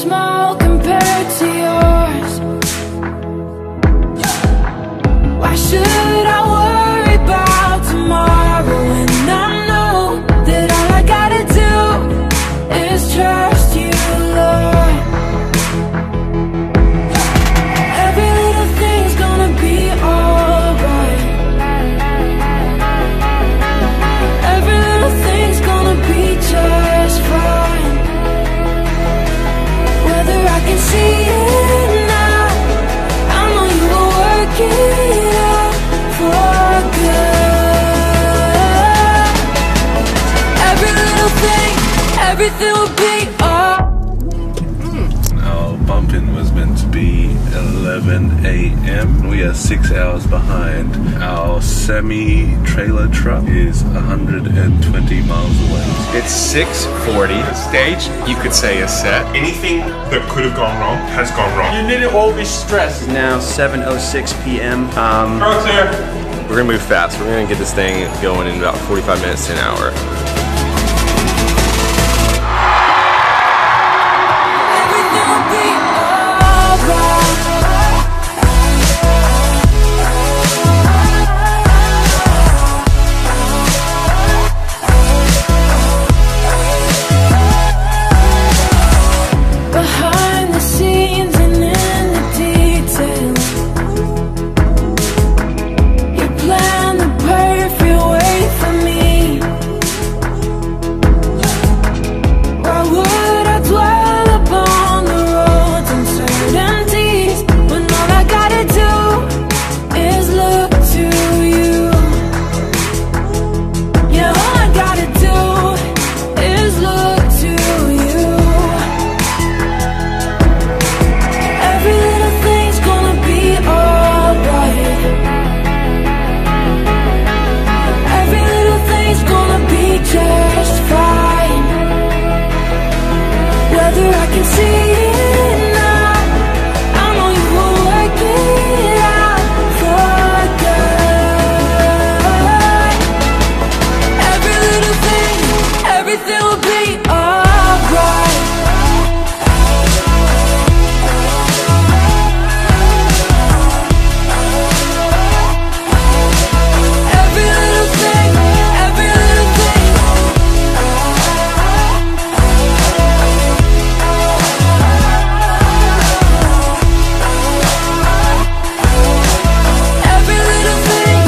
small compared to yours. Why should I worry about tomorrow when I know that all I gotta do is trust you, Lord. Every little thing's gonna be alright. Every little thing's gonna be just fine. Whether I can see it now, I know you will work it out for good. Every little thing, everything will be alright. Our bumping was meant to be 11 a.m. We are 6 hours behind. Our semi-trailer truck is 120 miles away. It's 6:40. The stage, you could say, is set. Anything that could have gone wrong has gone wrong. You needn't always stress. It's now 7:06 p.m. Right there. We're gonna move fast. We're gonna get this thing going in about 45 minutes to an hour. Everything will be alright. Behind the scenes and in the details, you plan the perfect way for me. Why would I dwell upon the road's uncertainties when all I gotta do is look to you? Yeah, all I gotta do is look to you. Every little thing's gonna be alright. Every little thing's gonna be just fine. Whether I can see it now, I know you will work it out for good. Every little thing, everything will be alright. Every little thing, every little thing. Every little thing,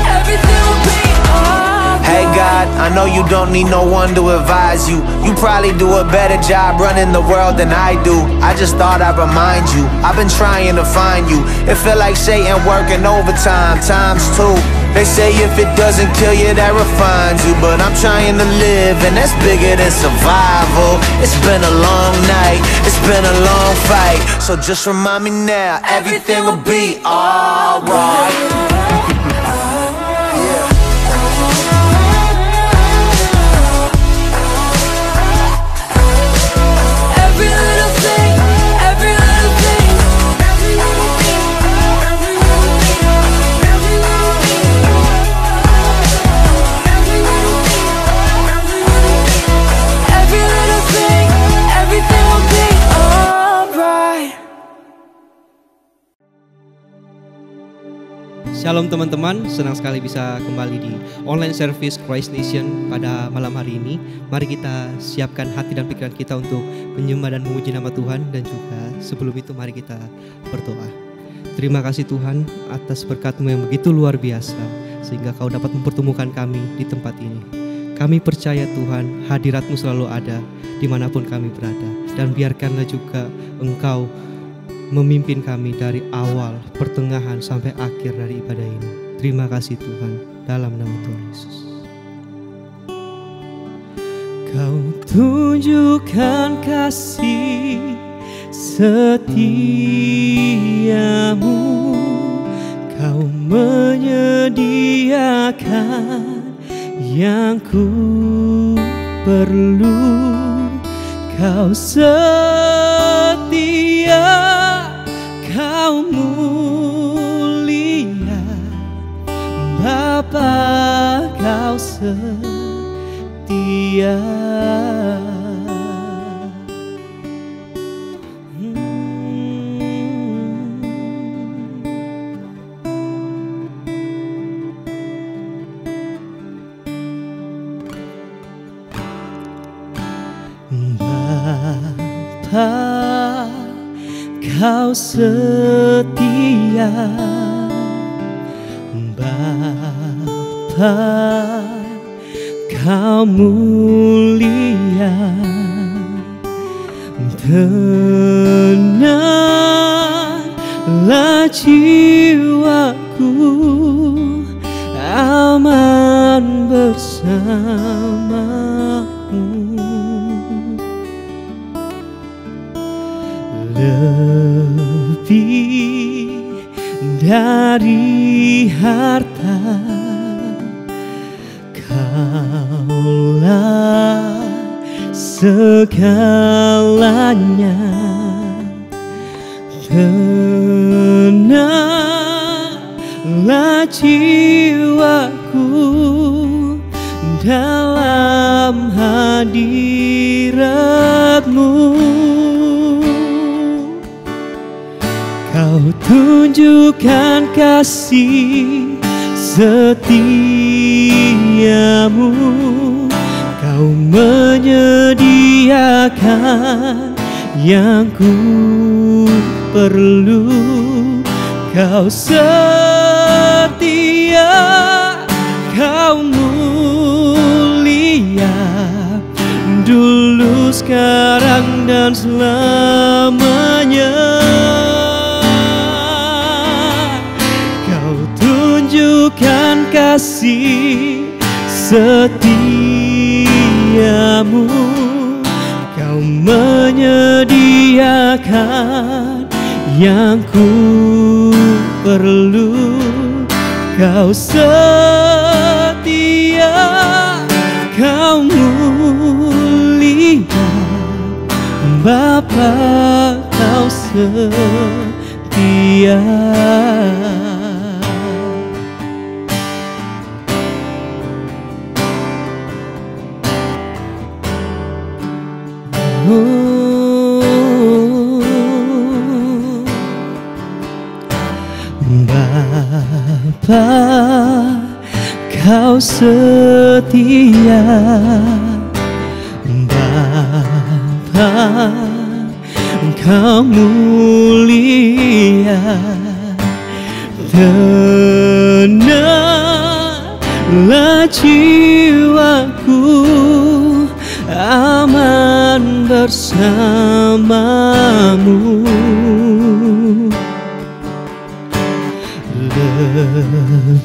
everything will be alright. Hey God, I know you don't need no one to advise you. You probably do a better job running the world than I do. I just thought I'd remind you, I've been trying to find you. It feel like Satan working overtime, times two. They say if it doesn't kill you, that refines you. But I'm trying to live, and that's bigger than survival. It's been a long night, it's been a long fight. So just remind me now, everything will be alright. Every little thing, every little thing. Every little thing, every little thing. Every little thing, every little thing. Every little thing, everything will be alright. Shalom teman-teman, senang sekali bisa kembali di online service Christ Nation pada malam hari ini. Mari kita siapkan hati dan pikiran kita untuk menyembah dan memuji nama Tuhan. Dan juga sebelum itu mari kita berdoa. Terima kasih Tuhan atas berkat-Mu yang begitu luar biasa, sehingga Kau dapat mempertemukan kami di tempat ini. Kami percaya Tuhan, hadirat-Mu selalu ada dimanapun kami berada. Dan biarkanlah juga Engkau memimpin kami dari awal, pertengahan, sampai akhir dari ibadah ini. Terima kasih Tuhan, dalam nama Tuhan Yesus. Kau tunjukkan kasih setiamu, Kau menyediakan yang ku perlu. Kau setia, Kau mulia, Bapa, Kau setia. Kau setia Bapa, Kau mulia, tenanglah jiwaku, aman bersamamu. Lebih dari harta, Kaulah segalanya. Tenanglah jiwaku dalam hadirat-Mu. Kau tunjukkan kasih setiamu, Kau menyediakan yang ku perlu. Kau setia, Kau mulia, dulu, sekarang, dan selamanya. Kau tunjukkan kasih setiamu, Kau menyediakan yang ku perlu. Kau setia, Kau mulia, Bapa, Kau setia. Bapa, Kau setia. Bapa, Kau mulia, tenanglah jiwaku, aman bersamamu.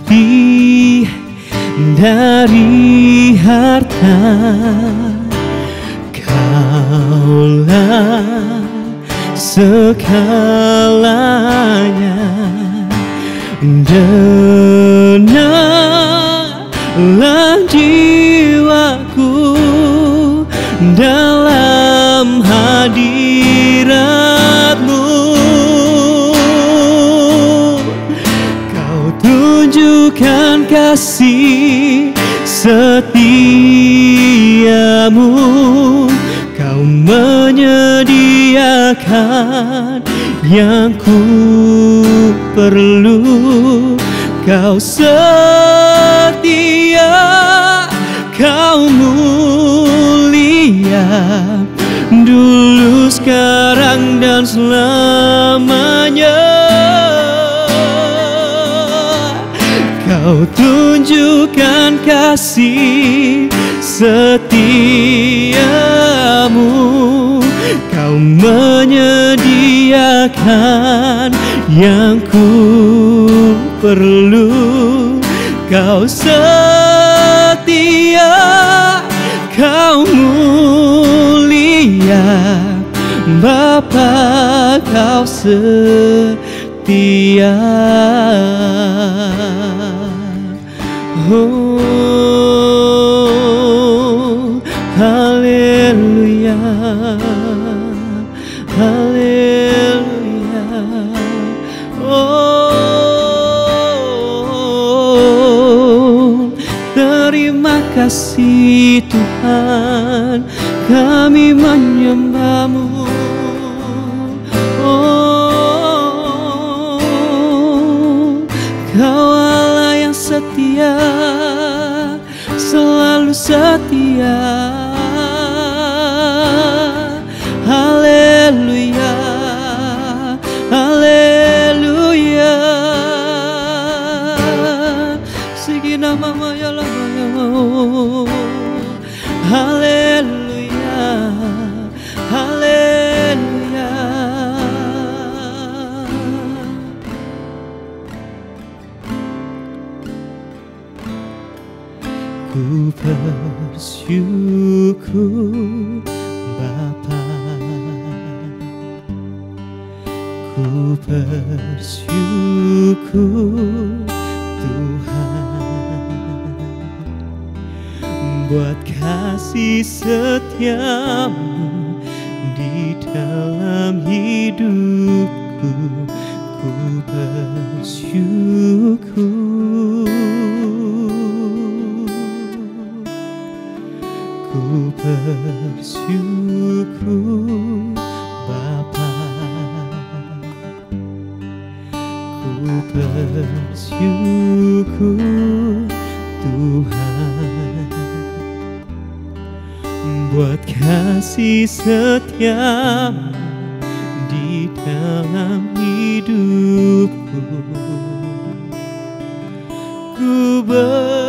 Lebih dari harta, Kaulah segalanya. Tenanglah jiwaku dalam hadirat-Mu. Kau tunjukkan kasih setiamu, Kau menyediakan yang ku perlu. Kau setia, Kau mulia, dulu, sekarang, dan selamanya. Kau tunjukkan kasih setiamu, Kau menyediakan yang ku perlu. Kau setia, Kau mulia, Bapa, Kau setia. Oh, haleluya, haleluya. Oh, terima kasih Tuhan, kami menyembah-Mu. Oh, Kau Allah yang setia, selalu setia. Haleluya, bersyukur Bapa, ku bersyukur Tuhan buat kasih setiamu di dalam hidupku. Ku bersyukur, ku bersyukur Bapa, ku bersyukur Tuhan buat kasih setiamu di dalam hidupku. Ku bersyukur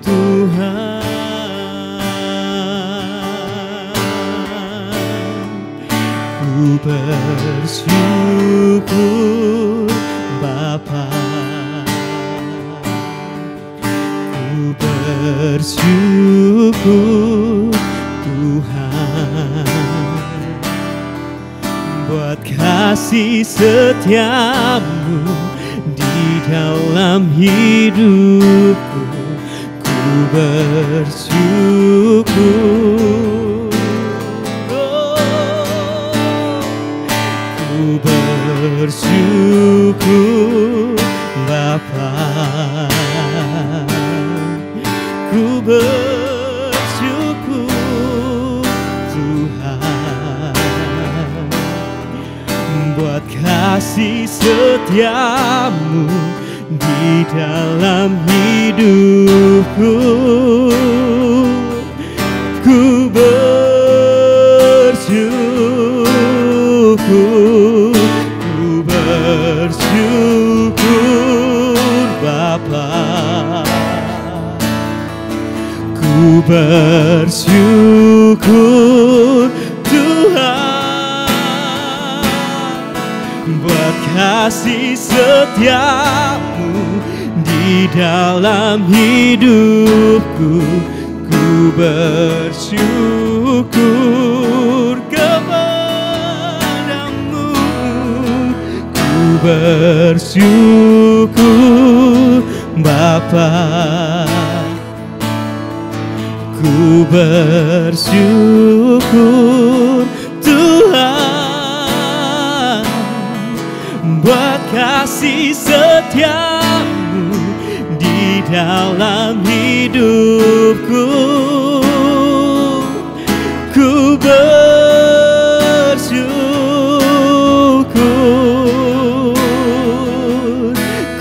Tuhan, ku bersyukur Bapa, ku bersyukur Tuhan buat kasih setiamu di dalam hidupku. Ku bersyukur, ku bersyukur Bapa, ku bersyukur Tuhan buat kasih setiamu di dalam hidupku. Ku bersyukur, ku bersyukur Bapa, ku bersyukur Tuhan buat kasih setiamu di dalam hidupku. Ku bersyukur kepadamu, ku bersyukur Bapa, ku bersyukur Tuhan buat kasih setiamu di dalam hidupku. Ku bersyukur,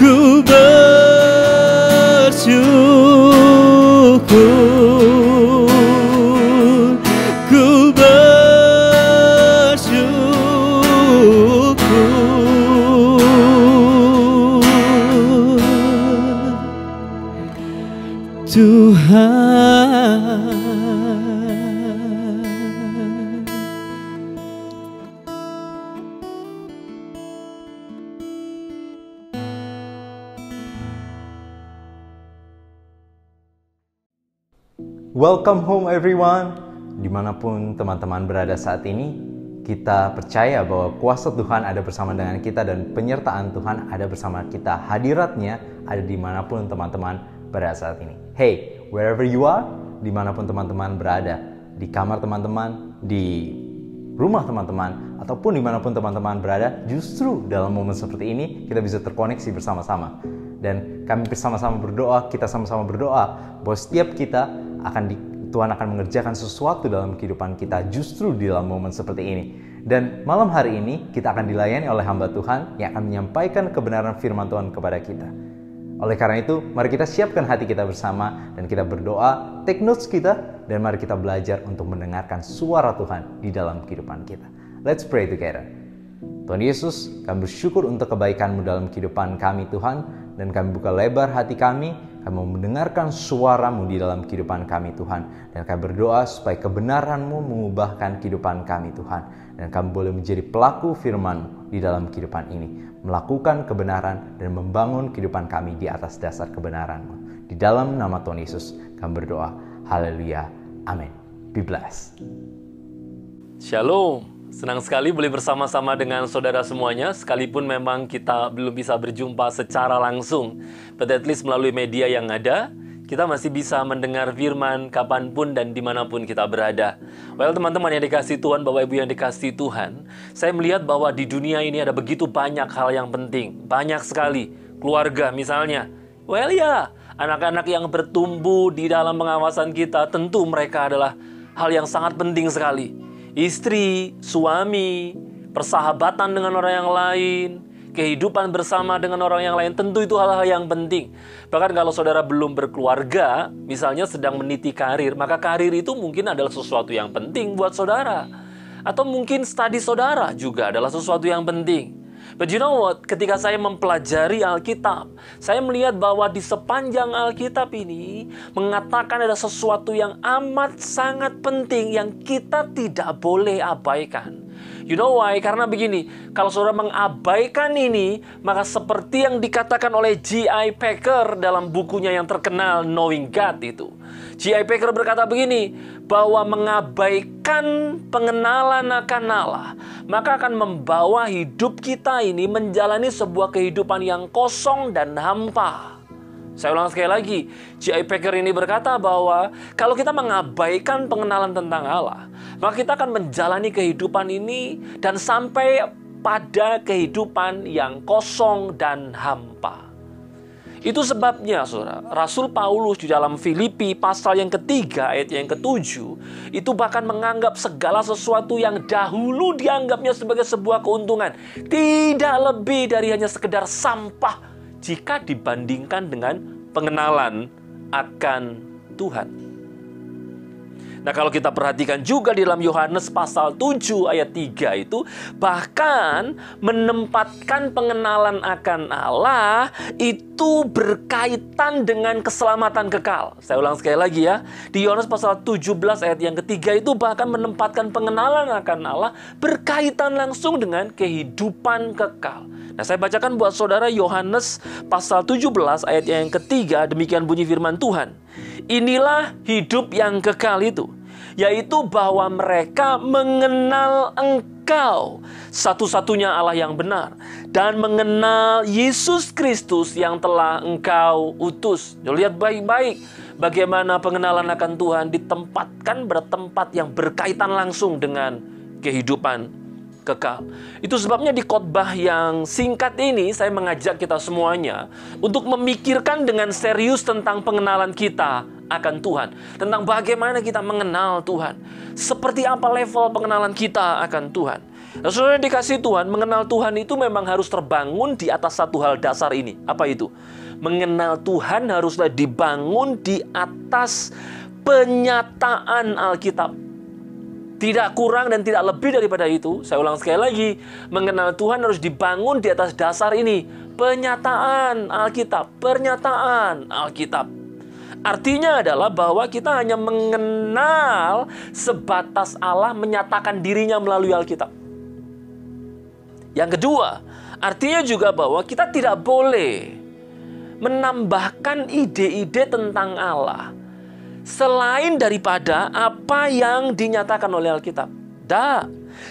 ku bersyukur, ku bersyukur Tuhan. Welcome home everyone. Dimanapun teman-teman berada saat ini, kita percaya bahwa kuasa Tuhan ada bersama dengan kita dan penyertaan Tuhan ada bersama kita. Hadiratnya ada dimanapun teman-teman berada saat ini. Hey, wherever you are, dimanapun teman-teman berada, di kamar teman-teman, di rumah teman-teman, ataupun dimanapun teman-teman berada, justru dalam momen seperti ini kita bisa terkoneksi bersama-sama. Dan kami bersama-sama berdoa, kita sama-sama berdoa bahwa setiap kita Tuhan akan mengerjakan sesuatu dalam kehidupan kita justru di dalam momen seperti ini. Dan malam hari ini kita akan dilayani oleh hamba Tuhan yang akan menyampaikan kebenaran firman Tuhan kepada kita. Oleh karena itu, mari kita siapkan hati kita bersama dan kita berdoa, take notes kita, dan mari kita belajar untuk mendengarkan suara Tuhan di dalam kehidupan kita. Let's pray together. Tuhan Yesus, kami bersyukur untuk kebaikan-Mu dalam kehidupan kami Tuhan, dan kami buka lebar hati kami Kami mau mendengarkan suara-Mu di dalam kehidupan kami Tuhan. Dan kami berdoa supaya kebenaran-Mu mengubahkan kehidupan kami Tuhan. Dan kami boleh menjadi pelaku firman-Mu di dalam kehidupan ini. Melakukan kebenaran dan membangun kehidupan kami di atas dasar kebenaran-Mu. Di dalam nama Tuhan Yesus kami berdoa. Haleluya. Amin. Be blessed. Shalom. Senang sekali boleh bersama-sama dengan saudara semuanya, sekalipun memang kita belum bisa berjumpa secara langsung. But at least melalui media yang ada, kita masih bisa mendengar firman kapanpun dan dimanapun kita berada. Well, teman-teman yang dikasihi Tuhan, Bapak Ibu yang dikasihi Tuhan, saya melihat bahwa di dunia ini ada begitu banyak hal yang penting. Banyak sekali. Keluarga misalnya. Well ya, anak-anak yang bertumbuh di dalam pengawasan kita, tentu mereka adalah hal yang sangat penting sekali. Istri, suami, persahabatan dengan orang yang lain, kehidupan bersama dengan orang yang lain, tentu itu hal-hal yang penting. Bahkan kalau saudara belum berkeluarga, misalnya sedang meniti karir, maka karir itu mungkin adalah sesuatu yang penting buat saudara. Atau mungkin studi saudara juga adalah sesuatu yang penting. But you know what? Ketika saya mempelajari Alkitab, saya melihat bahwa di sepanjang Alkitab ini mengatakan ada sesuatu yang amat sangat penting yang kita tidak boleh abaikan. You know why? Karena begini, kalau saudara mengabaikan ini, maka seperti yang dikatakan oleh J.I. Packer dalam bukunya yang terkenal Knowing God itu. J.I. Packer berkata begini, bahwa mengabaikan pengenalan akan Allah, maka akan membawa hidup kita ini menjalani sebuah kehidupan yang kosong dan hampa. Saya ulang sekali lagi, J.I. Packer ini berkata bahwa kalau kita mengabaikan pengenalan tentang Allah, maka kita akan menjalani kehidupan ini dan sampai pada kehidupan yang kosong dan hampa. Itu sebabnya, saudara, Rasul Paulus di dalam Filipi pasal yang ketiga ayat yang ketujuh itu bahkan menganggap segala sesuatu yang dahulu dianggapnya sebagai sebuah keuntungan tidak lebih dari hanya sekedar sampah jika dibandingkan dengan pengenalan akan Tuhan. Nah, kalau kita perhatikan juga di dalam Yohanes pasal 7 ayat 3 itu bahkan menempatkan pengenalan akan Allah itu berkaitan dengan keselamatan kekal. Saya ulang sekali lagi ya. Di Yohanes pasal 17 ayat yang ketiga itu bahkan menempatkan pengenalan akan Allah berkaitan langsung dengan kehidupan kekal. Nah, saya bacakan buat saudara Yohanes pasal 17 ayat yang ketiga, demikian bunyi firman Tuhan. Inilah hidup yang kekal itu, yaitu bahwa mereka mengenal Engkau, satu-satunya Allah yang benar, dan mengenal Yesus Kristus yang telah Engkau utus. Lihat baik-baik bagaimana pengenalan akan Tuhan ditempatkan pada tempat yang berkaitan langsung dengan kehidupan kekal. Itu sebabnya di khotbah yang singkat ini saya mengajak kita semuanya untuk memikirkan dengan serius tentang pengenalan kita akan Tuhan, tentang bagaimana kita mengenal Tuhan, seperti apa level pengenalan kita akan Tuhan. Nah, saudara dikasih Tuhan, mengenal Tuhan itu memang harus terbangun di atas satu hal dasar ini. Apa itu? Mengenal Tuhan haruslah dibangun di atas penyataan Alkitab. Tidak kurang dan tidak lebih daripada itu. Saya ulang sekali lagi, mengenal Tuhan harus dibangun di atas dasar ini, penyataan Alkitab, pernyataan Alkitab. Artinya adalah bahwa kita hanya mengenal sebatas Allah menyatakan dirinya melalui Alkitab. Yang kedua, artinya juga bahwa kita tidak boleh menambahkan ide-ide tentang Allah selain daripada apa yang dinyatakan oleh Alkitab.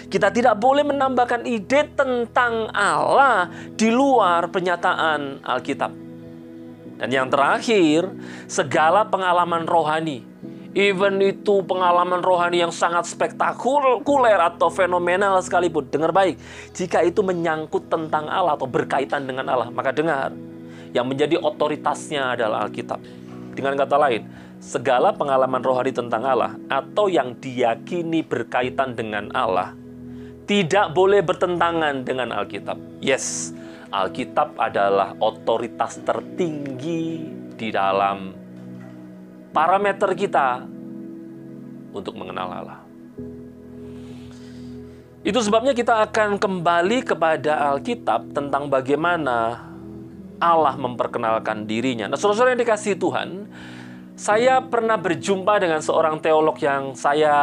Kita tidak boleh menambahkan ide tentang Allah di luar pernyataan Alkitab. Dan yang terakhir, segala pengalaman rohani, even itu pengalaman rohani yang sangat spektakuler atau fenomenal sekalipun, dengar baik, jika itu menyangkut tentang Allah atau berkaitan dengan Allah, maka dengar, yang menjadi otoritasnya adalah Alkitab. Dengan kata lain, segala pengalaman rohani tentang Allah atau yang diyakini berkaitan dengan Allah tidak boleh bertentangan dengan Alkitab. Yes, Alkitab adalah otoritas tertinggi di dalam parameter kita untuk mengenal Allah. Itu sebabnya kita akan kembali kepada Alkitab tentang bagaimana Allah memperkenalkan dirinya. Nah, saudara-saudara yang dikasihi Tuhan, saya pernah berjumpa dengan seorang teolog yang saya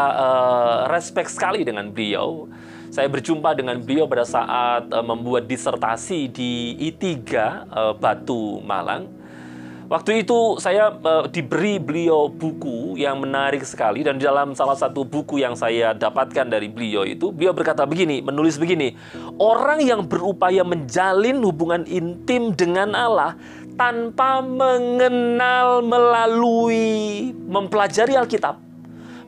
respect sekali dengan beliau. Saya berjumpa dengan beliau pada saat membuat disertasi di I3 Batu Malang. Waktu itu saya diberi beliau buku yang menarik sekali, dan di dalam salah satu buku yang saya dapatkan dari beliau itu, beliau berkata begini, menulis begini, orang yang berupaya menjalin hubungan intim dengan Allah tanpa mengenal melalui mempelajari Alkitab,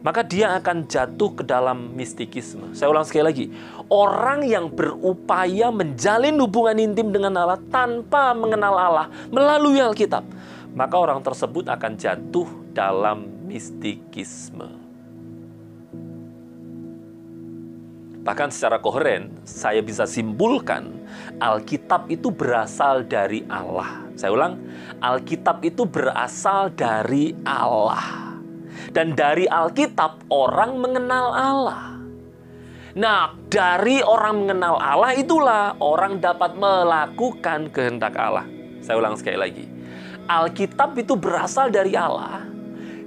maka dia akan jatuh ke dalam mistikisme. Saya ulang sekali lagi, orang yang berupaya menjalin hubungan intim dengan Allah tanpa mengenal Allah melalui Alkitab, maka orang tersebut akan jatuh dalam mistikisme. Bahkan secara koheren, saya bisa simpulkan, Alkitab itu berasal dari Allah. Saya ulang, Alkitab itu berasal dari Allah. Dan dari Alkitab, orang mengenal Allah. Nah, dari orang mengenal Allah itulah orang dapat melakukan kehendak Allah. Saya ulang sekali lagi. Alkitab itu berasal dari Allah,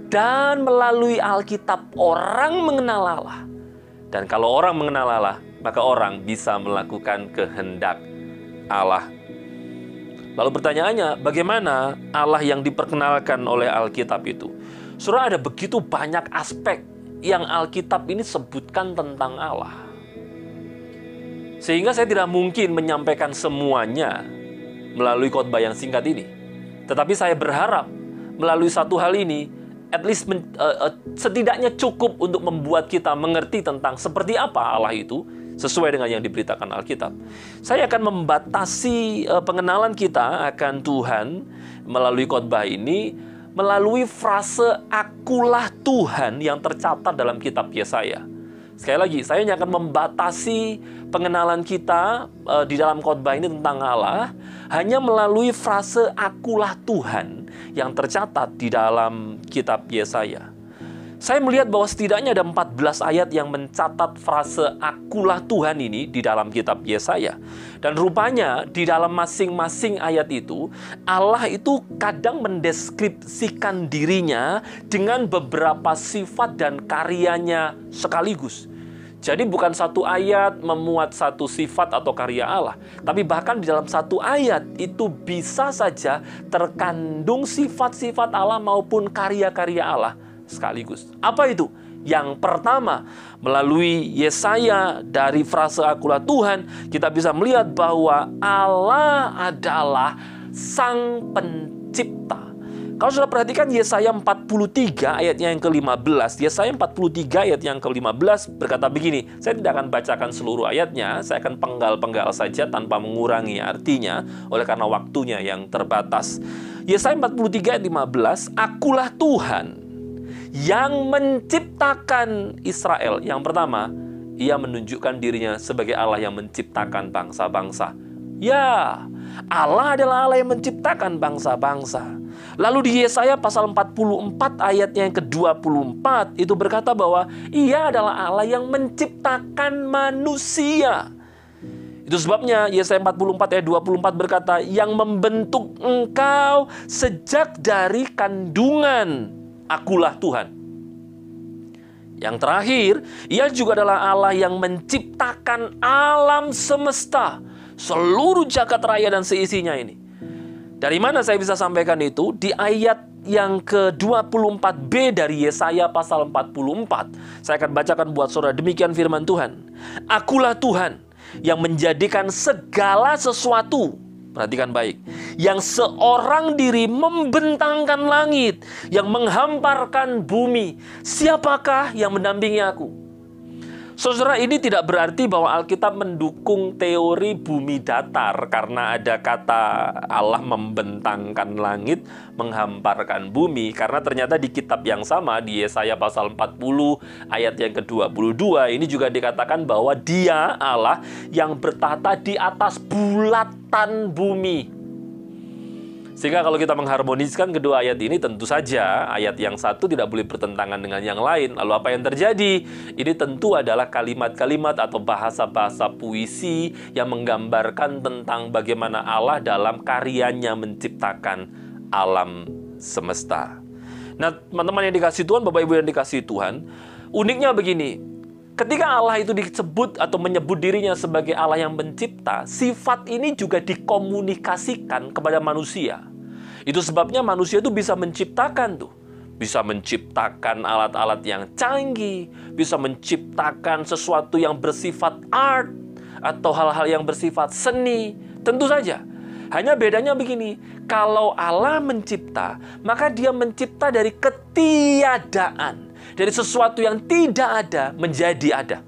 dan melalui Alkitab orang mengenal Allah. Dan kalau orang mengenal Allah, maka orang bisa melakukan kehendak Allah. Lalu pertanyaannya, bagaimana Allah yang diperkenalkan oleh Alkitab itu? Saudara, ada begitu banyak aspek yang Alkitab ini sebutkan tentang Allah, sehingga saya tidak mungkin menyampaikan semuanya melalui khotbah yang singkat ini. Tetapi saya berharap melalui satu hal ini, at least setidaknya cukup untuk membuat kita mengerti tentang seperti apa Allah itu, sesuai dengan yang diberitakan Alkitab. Saya akan membatasi pengenalan kita akan Tuhan melalui khotbah ini, melalui frase akulah Tuhan yang tercatat dalam kitab Yesaya. Sekali lagi, saya hanya akan membatasi pengenalan kita di dalam khotbah ini tentang Allah hanya melalui frase akulah Tuhan yang tercatat di dalam kitab Yesaya. Saya melihat bahwa setidaknya ada 14 ayat yang mencatat frase akulah Tuhan ini di dalam kitab Yesaya. Dan rupanya di dalam masing-masing ayat itu, Allah itu kadang mendeskripsikan dirinya dengan beberapa sifat dan karyanya sekaligus. Jadi bukan satu ayat memuat satu sifat atau karya Allah, tapi bahkan di dalam satu ayat itu bisa saja terkandung sifat-sifat Allah maupun karya-karya Allah sekaligus. Apa itu? Yang pertama, melalui Yesaya dari frase akulah Tuhan, kita bisa melihat bahwa Allah adalah Sang Pencipta. Kalau sudah perhatikan Yesaya 43 ayatnya yang ke-15, Yesaya 43 ayat yang ke-15 berkata begini, saya tidak akan bacakan seluruh ayatnya, saya akan penggal-penggal saja tanpa mengurangi artinya, oleh karena waktunya yang terbatas. Yesaya 43 ayat 15, akulah Tuhan yang menciptakan Israel. Yang pertama, ia menunjukkan dirinya sebagai Allah yang menciptakan bangsa-bangsa. Ya, Allah adalah Allah yang menciptakan bangsa-bangsa. Lalu di Yesaya pasal 44 ayatnya yang ke-24 itu berkata bahwa ia adalah Allah yang menciptakan manusia. Itu sebabnya Yesaya 44 ayat 24 berkata, yang membentuk engkau sejak dari kandungan, akulah Tuhan. Yang terakhir, ia juga adalah Allah yang menciptakan alam semesta, seluruh jagat raya dan seisinya ini. Dari mana saya bisa sampaikan itu? Di ayat yang ke-24b dari Yesaya pasal 44. Saya akan bacakan buat saudara, demikian firman Tuhan. Akulah Tuhan yang menjadikan segala sesuatu, perhatikan baik, yang seorang diri membentangkan langit, yang menghamparkan bumi. Siapakah yang mendampingi aku? Saudara, ini tidak berarti bahwa Alkitab mendukung teori bumi datar karena ada kata Allah membentangkan langit, menghamparkan bumi. Karena ternyata di kitab yang sama, di Yesaya pasal 40 ayat yang ke-22, ini juga dikatakan bahwa Dia Allah yang bertahta di atas bulatan bumi. Sehingga kalau kita mengharmoniskan kedua ayat ini, tentu saja ayat yang satu tidak boleh bertentangan dengan yang lain. Lalu apa yang terjadi? Ini tentu adalah kalimat-kalimat atau bahasa-bahasa puisi yang menggambarkan tentang bagaimana Allah dalam karyanya menciptakan alam semesta. Nah, teman-teman yang dikasih Tuhan, Bapak Ibu yang dikasih Tuhan, uniknya begini. Ketika Allah itu disebut atau menyebut dirinya sebagai Allah yang mencipta, sifat ini juga dikomunikasikan kepada manusia. Itu sebabnya manusia itu bisa menciptakan tuh. Bisa menciptakan alat-alat yang canggih, bisa menciptakan sesuatu yang bersifat art, atau hal-hal yang bersifat seni. Tentu saja. Hanya bedanya begini, kalau Allah mencipta, maka dia mencipta dari ketiadaan. Dari sesuatu yang tidak ada menjadi ada.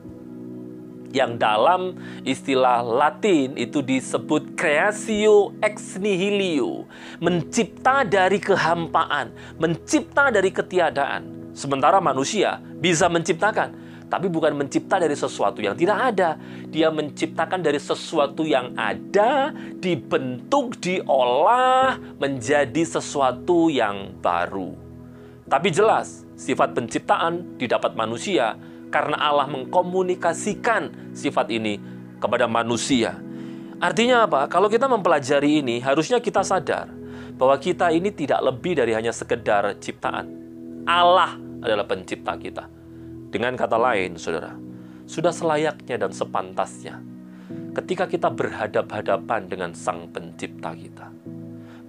Yang dalam istilah Latin itu disebut creatio ex nihilo. Mencipta dari kehampaan, mencipta dari ketiadaan. Sementara manusia bisa menciptakan, tapi bukan mencipta dari sesuatu yang tidak ada. Dia menciptakan dari sesuatu yang ada, dibentuk, diolah menjadi sesuatu yang baru. Tapi jelas, sifat penciptaan didapat manusia karena Allah mengkomunikasikan sifat ini kepada manusia. Artinya apa? Kalau kita mempelajari ini, harusnya kita sadar bahwa kita ini tidak lebih dari hanya sekedar ciptaan. Allah adalah pencipta kita. Dengan kata lain, saudara, sudah selayaknya dan sepantasnya ketika kita berhadap-hadapan dengan Sang Pencipta kita,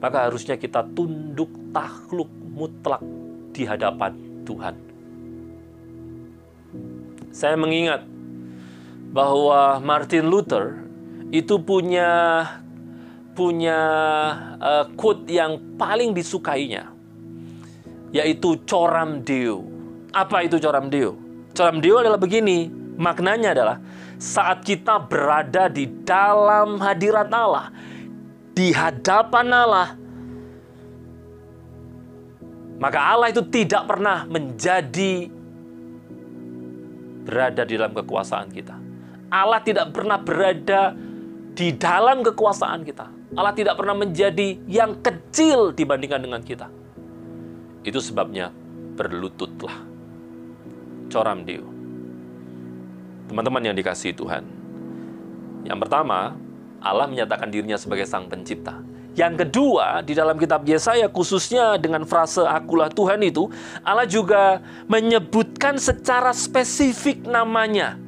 maka harusnya kita tunduk takluk mutlak di hadapan Tuhan. Saya mengingat bahwa Martin Luther itu punya quote yang paling disukainya, yaitu Coram Deo. Apa itu Coram Deo? Coram Deo adalah begini, maknanya adalah saat kita berada di dalam hadirat Allah, di hadapan Allah, maka Allah itu tidak pernah berada di dalam kekuasaan kita. Allah tidak pernah berada di dalam kekuasaan kita. Allah tidak pernah menjadi yang kecil dibandingkan dengan kita. Itu sebabnya berlututlah. Coram Deo. Teman-teman yang dikasihi Tuhan. Yang pertama, Allah menyatakan dirinya sebagai Sang Pencipta. Yang kedua, di dalam kitab Yesaya khususnya dengan frase akulah Tuhan itu, Allah juga menyebutkan secara spesifik namanya.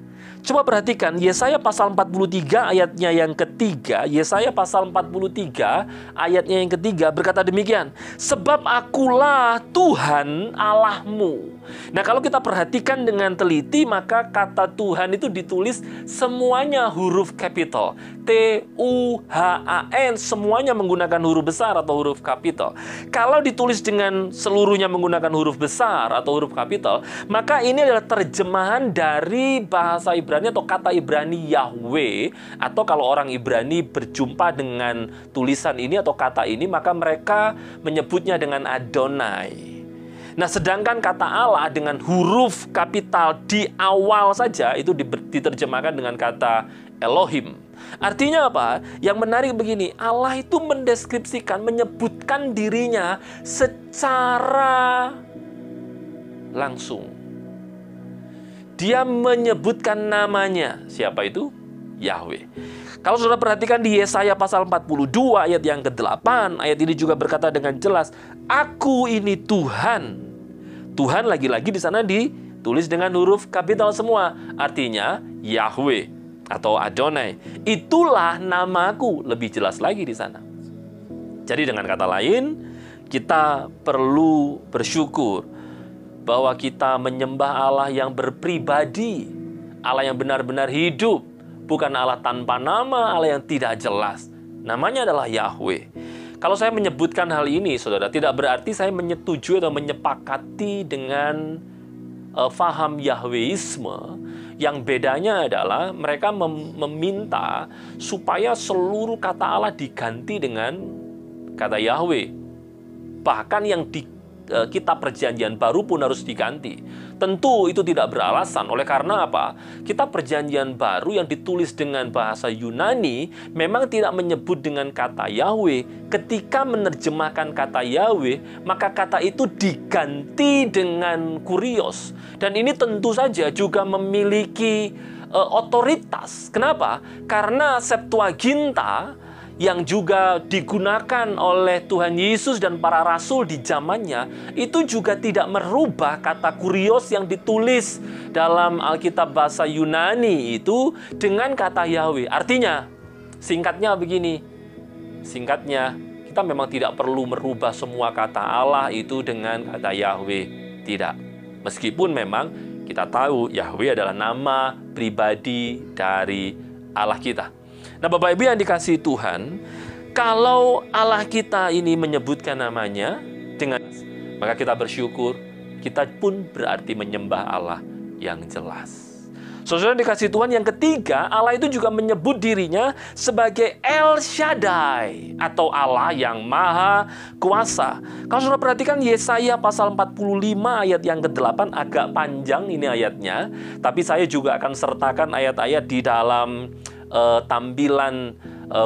Coba perhatikan, Yesaya pasal 43 ayatnya yang ketiga, Yesaya pasal 43 ayatnya yang ketiga berkata demikian, sebab akulah Tuhan Allahmu. Nah, kalau kita perhatikan dengan teliti, maka kata Tuhan itu ditulis semuanya huruf kapital. T-U-H-A-N, semuanya menggunakan huruf besar atau huruf kapital. Kalau ditulis dengan seluruhnya menggunakan huruf besar atau huruf kapital, maka ini adalah terjemahan dari bahasa Ibrani atau kata Ibrani Yahweh. Atau kalau orang Ibrani berjumpa dengan tulisan ini atau kata ini, maka mereka menyebutnya dengan Adonai. Nah, sedangkan kata Allah dengan huruf kapital di awal saja itu diterjemahkan dengan kata Elohim. Artinya apa? Yang menarik begini, Allah itu mendeskripsikan, menyebutkan dirinya secara langsung. Dia menyebutkan namanya. Siapa itu? Yahweh. Kalau saudara perhatikan di Yesaya pasal 42 ayat yang ke-8, ayat ini juga berkata dengan jelas, Aku ini Tuhan. Tuhan lagi-lagi di sana ditulis dengan huruf kapital semua. Artinya Yahweh atau Adonai. Itulah namaku, lebih jelas lagi di sana. Jadi dengan kata lain, kita perlu bersyukur bahwa kita menyembah Allah yang berpribadi, Allah yang benar-benar hidup, bukan Allah tanpa nama, Allah yang tidak jelas. Namanya adalah Yahweh. Kalau saya menyebutkan hal ini, saudara, tidak berarti saya menyetujui atau menyepakati dengan faham Yahweisme. Yang bedanya adalah mereka meminta supaya seluruh kata Allah diganti dengan kata Yahweh. Bahkan yang kitab perjanjian baru pun harus diganti. Tentu itu tidak beralasan. Oleh karena apa? Kitab perjanjian baru yang ditulis dengan bahasa Yunani memang tidak menyebut dengan kata Yahweh. Ketika menerjemahkan kata Yahweh, maka kata itu diganti dengan kurios. Dan ini tentu saja juga memiliki otoritas. Kenapa? Karena Septuaginta yang juga digunakan oleh Tuhan Yesus dan para rasul di zamannya, itu juga tidak merubah kata kurios yang ditulis dalam Alkitab bahasa Yunani itu dengan kata Yahweh. Artinya, singkatnya begini, singkatnya kita memang tidak perlu merubah semua kata Allah itu dengan kata Yahweh. Tidak. Meskipun memang kita tahu Yahweh adalah nama pribadi dari Allah kita. Nah, Bapak Ibu yang dikasihi Tuhan, kalau Allah kita ini menyebutkan namanya dengan, maka kita bersyukur, kita pun berarti menyembah Allah yang jelas. Saudara dikasihi Tuhan, yang ketiga, Allah itu juga menyebut dirinya sebagai El Shaddai atau Allah yang Maha Kuasa. Kalau saudara perhatikan Yesaya pasal 45 ayat yang ke-8, agak panjang ini ayatnya, tapi saya juga akan sertakan ayat-ayat di dalam tampilan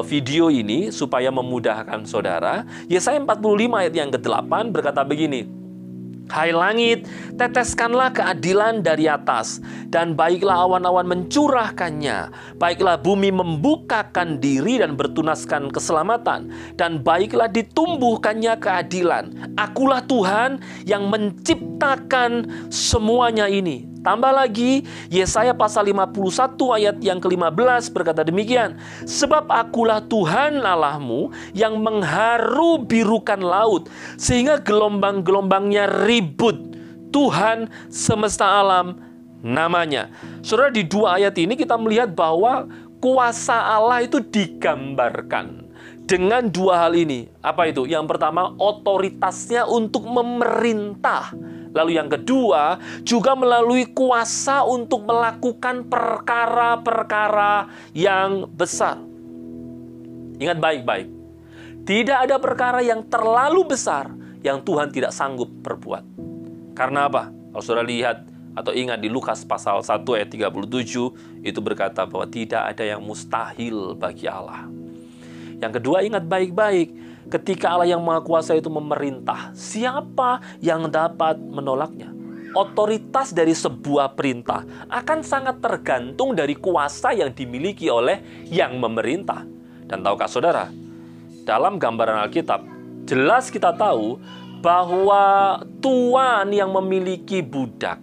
video ini supaya memudahkan saudara. Yesaya 45 ayat yang ke-8 berkata begini, "Hai langit, teteskanlah keadilan dari atas, dan baiklah awan-awan mencurahkannya. Baiklah bumi membukakan diri dan bertunaskan keselamatan, dan baiklah ditumbuhkannya keadilan. Akulah Tuhan yang menciptakan semuanya ini." Tambah lagi, Yesaya pasal 51 ayat yang ke-15 berkata demikian, "Sebab akulah Tuhan Allahmu yang mengharu birukan laut, sehingga gelombang-gelombangnya ribut. Tuhan semesta alam namanya." Saudara, di dua ayat ini kita melihat bahwa kuasa Allah itu digambarkan dengan dua hal ini. Apa itu? Yang pertama, otoritasnya untuk memerintah. Lalu yang kedua, juga melalui kuasa untuk melakukan perkara-perkara yang besar. Ingat baik-baik, tidak ada perkara yang terlalu besar yang Tuhan tidak sanggup perbuat. Karena apa? Kalau saudara lihat atau ingat di Lukas pasal 1 ayat 37, itu berkata bahwa tidak ada yang mustahil bagi Allah. Yang kedua, ingat baik-baik, ketika Allah yang Maha Kuasa itu memerintah, siapa yang dapat menolaknya? Otoritas dari sebuah perintah akan sangat tergantung dari kuasa yang dimiliki oleh yang memerintah. Dan tahukah saudara, dalam gambaran Alkitab, jelas kita tahu bahwa tuan yang memiliki budak,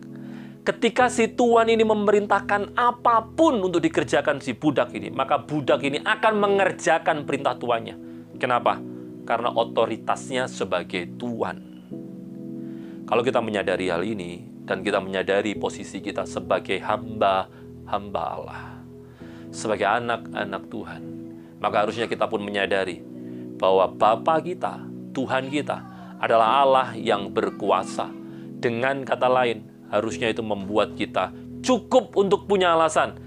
ketika si tuan ini memerintahkan apapun untuk dikerjakan si budak ini, maka budak ini akan mengerjakan perintah tuannya. Kenapa? Karena otoritasnya sebagai tuan. Kalau kita menyadari hal ini, dan kita menyadari posisi kita sebagai hamba Allah, sebagai anak-anak Tuhan, maka harusnya kita pun menyadari bahwa Bapa kita, Tuhan kita, adalah Allah yang berkuasa. Dengan kata lain, harusnya itu membuat kita cukup untuk punya alasan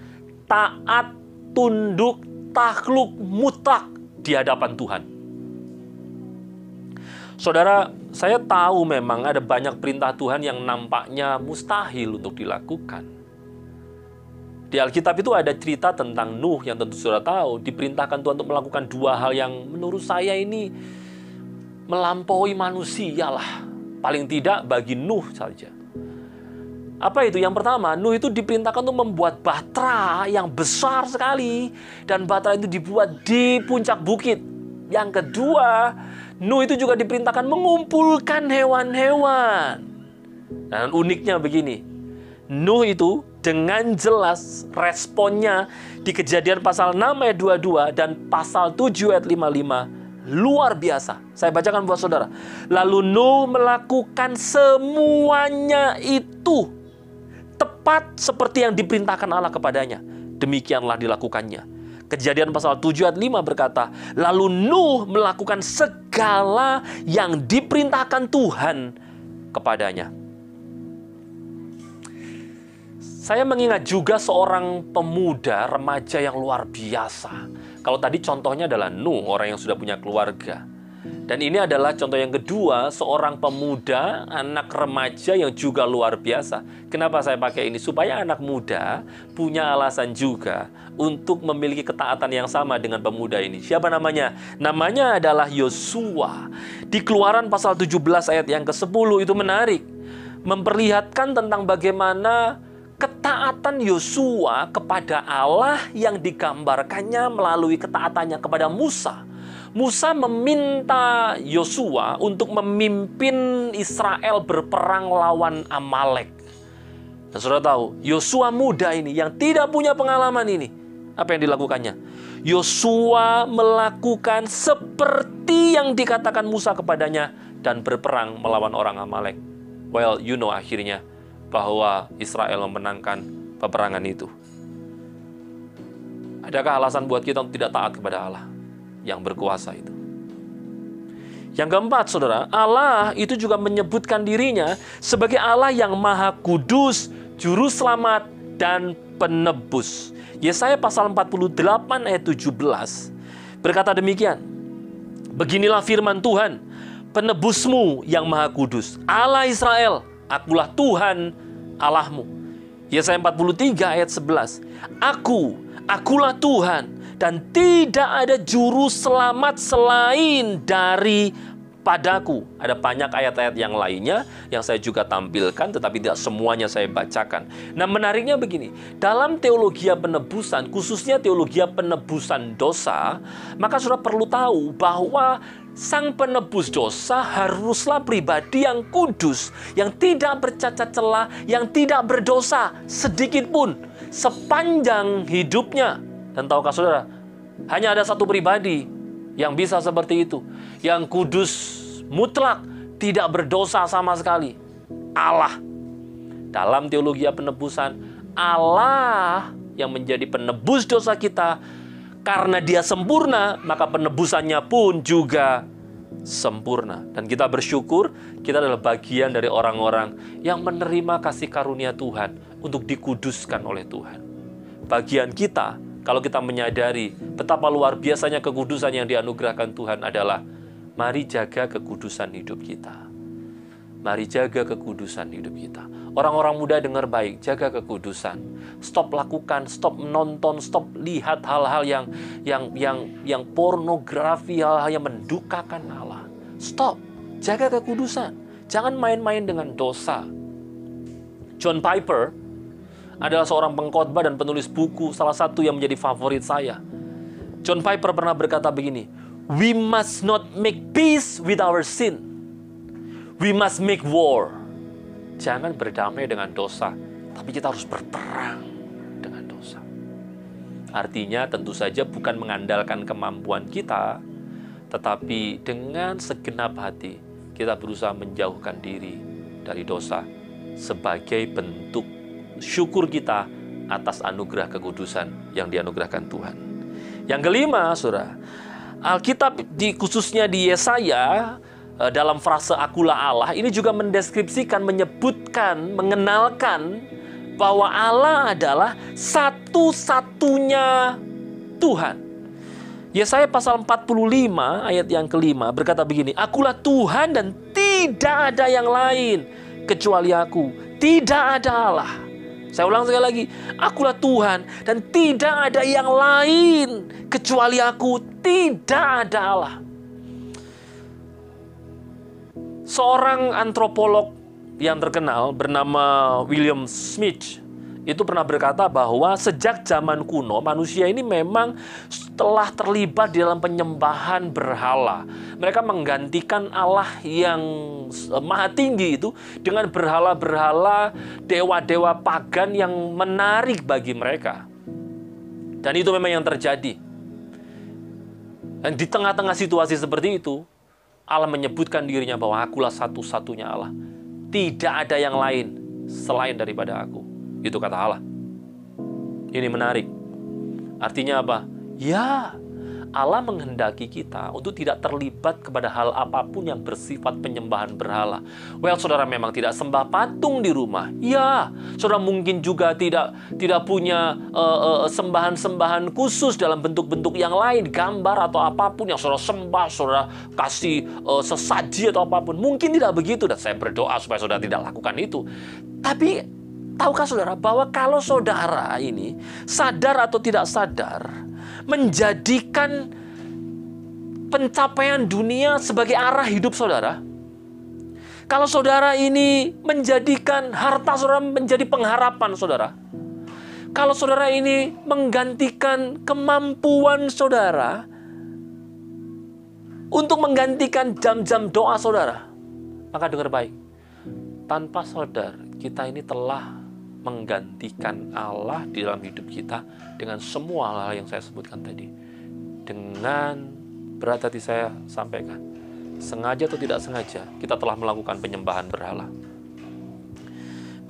taat, tunduk, takluk, mutlak di hadapan Tuhan. Saudara, saya tahu memang ada banyak perintah Tuhan yang nampaknya mustahil untuk dilakukan. Di Alkitab itu ada cerita tentang Nuh yang tentu saudara tahu, diperintahkan Tuhan untuk melakukan dua hal yang menurut saya ini melampaui manusia lah. Paling tidak bagi Nuh saja. Apa itu? Yang pertama, Nuh itu diperintahkan untuk membuat batra yang besar sekali, dan batra itu dibuat di puncak bukit. Yang kedua, Nuh itu juga diperintahkan mengumpulkan hewan-hewan. Dan uniknya begini, Nuh itu dengan jelas responnya di Kejadian pasal 6 ayat 22 dan pasal 7 ayat 55 luar biasa. Saya bacakan buat saudara. "Lalu Nuh melakukan semuanya itu tepat seperti yang diperintahkan Allah kepadanya. Demikianlah dilakukannya." Kejadian pasal 7 ayat 5 berkata, "Lalu Nuh melakukan segala yang diperintahkan Tuhan kepadanya." Saya mengingat juga seorang pemuda remaja yang luar biasa. Kalau tadi contohnya adalah Nuh, orang yang sudah punya keluarga. Dan ini adalah contoh yang kedua, seorang pemuda, anak remaja yang juga luar biasa. Kenapa saya pakai ini? Supaya anak muda punya alasan juga untuk memiliki ketaatan yang sama dengan pemuda ini. Siapa namanya? Namanya adalah Yosua. Di Keluaran pasal 17 ayat yang ke-10 itu menarik. Memperlihatkan tentang bagaimana ketaatan Yosua kepada Allah yang digambarkannya melalui ketaatannya kepada Musa. Musa meminta Yosua untuk memimpin Israel berperang lawan Amalek. Dan saudara tahu, Yosua muda ini yang tidak punya pengalaman ini, apa yang dilakukannya? Yosua melakukan seperti yang dikatakan Musa kepadanya dan berperang melawan orang Amalek. Well, you know akhirnya bahwa Israel memenangkan peperangan itu. Adakah alasan buat kita untuk tidak taat kepada Allah yang berkuasa itu? Yang keempat, saudara, Allah itu juga menyebutkan dirinya sebagai Allah yang Maha Kudus, Juru Selamat, dan Penebus. Yesaya pasal 48 ayat 17 berkata demikian, beginilah firman Tuhan, penebusmu yang Maha Kudus, Allah Israel, akulah Tuhan Allahmu. Yesaya 43 ayat 11, akulah Tuhan, dan tidak ada juru selamat selain daripadaku. Ada banyak ayat-ayat yang lainnya yang saya juga tampilkan, tetapi tidak semuanya saya bacakan. Nah, menariknya begini, dalam teologi penebusan, khususnya teologi penebusan dosa, maka saudara perlu tahu bahwa sang penebus dosa haruslah pribadi yang kudus, yang tidak bercacat celah, yang tidak berdosa sedikit pun sepanjang hidupnya. Dan tahukah saudara, hanya ada satu pribadi yang bisa seperti itu, yang kudus mutlak, tidak berdosa sama sekali, Allah. Dalam teologi penebusan, Allah yang menjadi penebus dosa kita. Karena dia sempurna, maka penebusannya pun juga sempurna. Dan kita bersyukur, kita adalah bagian dari orang-orang yang menerima kasih karunia Tuhan untuk dikuduskan oleh Tuhan. Bagian kita, kalau kita menyadari betapa luar biasanya kekudusan yang dianugerahkan Tuhan adalah, mari jaga kekudusan hidup kita. Mari jaga kekudusan hidup kita. Orang-orang muda dengar baik, jaga kekudusan. Stop lakukan, stop menonton, stop lihat hal-hal yang pornografi, hal-hal yang mendukakan Allah. Stop, jaga kekudusan. Jangan main-main dengan dosa. John Piper adalah seorang pengkhotbah dan penulis buku, salah satu yang menjadi favorit saya. John Piper pernah berkata begini, we must not make peace with our sin. We must make war. Jangan berdamai dengan dosa, tapi kita harus berperang dengan dosa. Artinya tentu saja bukan mengandalkan kemampuan kita, tetapi dengan segenap hati kita berusaha menjauhkan diri dari dosa sebagai bentuk syukur kita atas anugerah kekudusan yang dianugerahkan Tuhan. Yang kelima, saudara, Alkitab khususnya di Yesaya, dalam frase akulah Allah, ini juga mendeskripsikan, menyebutkan, mengenalkan bahwa Allah adalah satu-satunya Tuhan. Yesaya pasal 45 ayat yang kelima berkata begini, akulah Tuhan dan tidak ada yang lain kecuali aku, tidak ada Allah. Saya ulang sekali lagi, akulah Tuhan dan tidak ada yang lain kecuali aku, tidak ada Allah. Seorang antropolog yang terkenal bernama William Smith itu pernah berkata bahwa sejak zaman kuno manusia ini memang telah terlibat di dalam penyembahan berhala. Mereka menggantikan Allah yang maha tinggi itu dengan berhala-berhala, dewa-dewa pagan yang menarik bagi mereka. Dan itu memang yang terjadi. Dan di tengah-tengah situasi seperti itu, Allah menyebutkan dirinya bahwa akulah satu-satunya Allah. Tidak ada yang lain selain daripada aku. Itu kata Allah. Ini menarik. Artinya apa? Ya, Allah menghendaki kita untuk tidak terlibat kepada hal apapun yang bersifat penyembahan berhala. Well, saudara memang tidak sembah patung di rumah. Ya, saudara mungkin juga tidak punya sembahan-sembahan khusus dalam bentuk-bentuk yang lain, gambar atau apapun yang saudara sembah, saudara kasih sesaji atau apapun. Mungkin tidak begitu, dan saya berdoa supaya saudara tidak lakukan itu. Tapi tahukah saudara bahwa kalau saudara ini sadar atau tidak sadar menjadikan pencapaian dunia sebagai arah hidup saudara, kalau saudara ini menjadikan harta saudara menjadi pengharapan saudara, kalau saudara ini menggantikan kemampuan saudara untuk menggantikan jam-jam doa saudara, maka dengar baik, tanpa sadar kita ini telah menggantikan Allah di dalam hidup kita dengan semua hal yang saya sebutkan tadi. Dengan berat hati saya sampaikan, sengaja atau tidak sengaja, kita telah melakukan penyembahan berhala.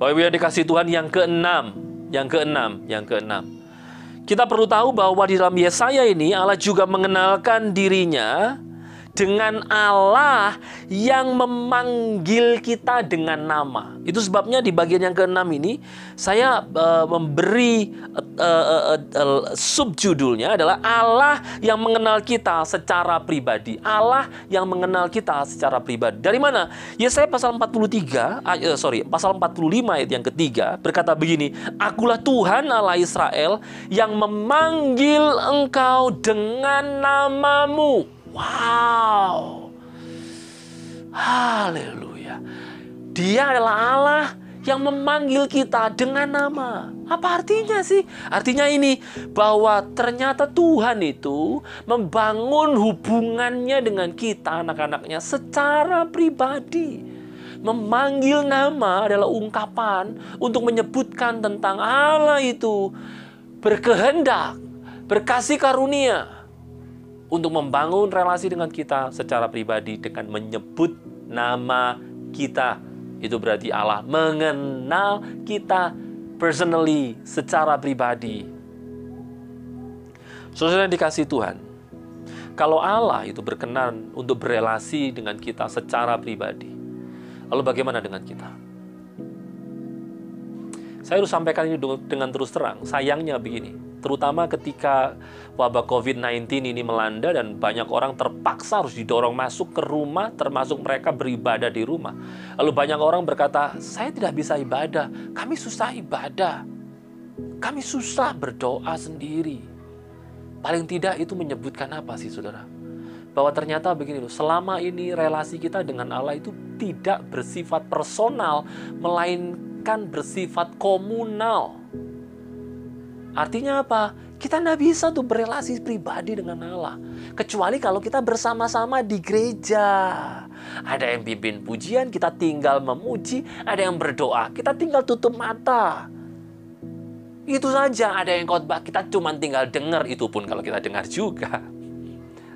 Bapak Ibu yang dikasihi Tuhan, yang keenam, kita perlu tahu bahwa di dalam Yesaya ini Allah juga mengenalkan dirinya dengan Allah yang memanggil kita dengan nama. Itu sebabnya di bagian yang ke-6 ini saya memberi subjudulnya adalah Allah yang mengenal kita secara pribadi. Allah yang mengenal kita secara pribadi. Dari mana? Yesaya pasal 45 ayat yang ketiga berkata begini, Akulah Tuhan Allah Israel yang memanggil engkau dengan namamu. Wow, haleluya. Dia adalah Allah yang memanggil kita dengan nama. Apa artinya sih? Artinya ini, bahwa ternyata Tuhan itu membangun hubungannya dengan kita, anak-anaknya, secara pribadi. Memanggil nama adalah ungkapan untuk menyebutkan tentang Allah itu berkehendak, berkasih karunia untuk membangun relasi dengan kita secara pribadi dengan menyebut nama kita. Itu berarti Allah mengenal kita personally, secara pribadi. Saudara yang dikasihi Tuhan, kalau Allah itu berkenan untuk berelasi dengan kita secara pribadi, lalu bagaimana dengan kita? Saya harus sampaikan ini dengan terus terang. Sayangnya begini, terutama ketika wabah COVID-19 ini melanda dan banyak orang terpaksa harus didorong masuk ke rumah, termasuk mereka beribadah di rumah. Lalu banyak orang berkata, saya tidak bisa ibadah, kami susah ibadah, kami susah berdoa sendiri. Paling tidak itu menyebutkan apa sih saudara? Bahwa ternyata begini loh, selama ini relasi kita dengan Allah itu tidak bersifat personal, melainkan bersifat komunal. Artinya apa? Kita tidak bisa tuh berelasi pribadi dengan Allah, kecuali kalau kita bersama-sama di gereja. Ada yang pimpin pujian, kita tinggal memuji. Ada yang berdoa, kita tinggal tutup mata. Itu saja. Ada yang khotbah, kita cuma tinggal dengar. Itu pun kalau kita dengar juga.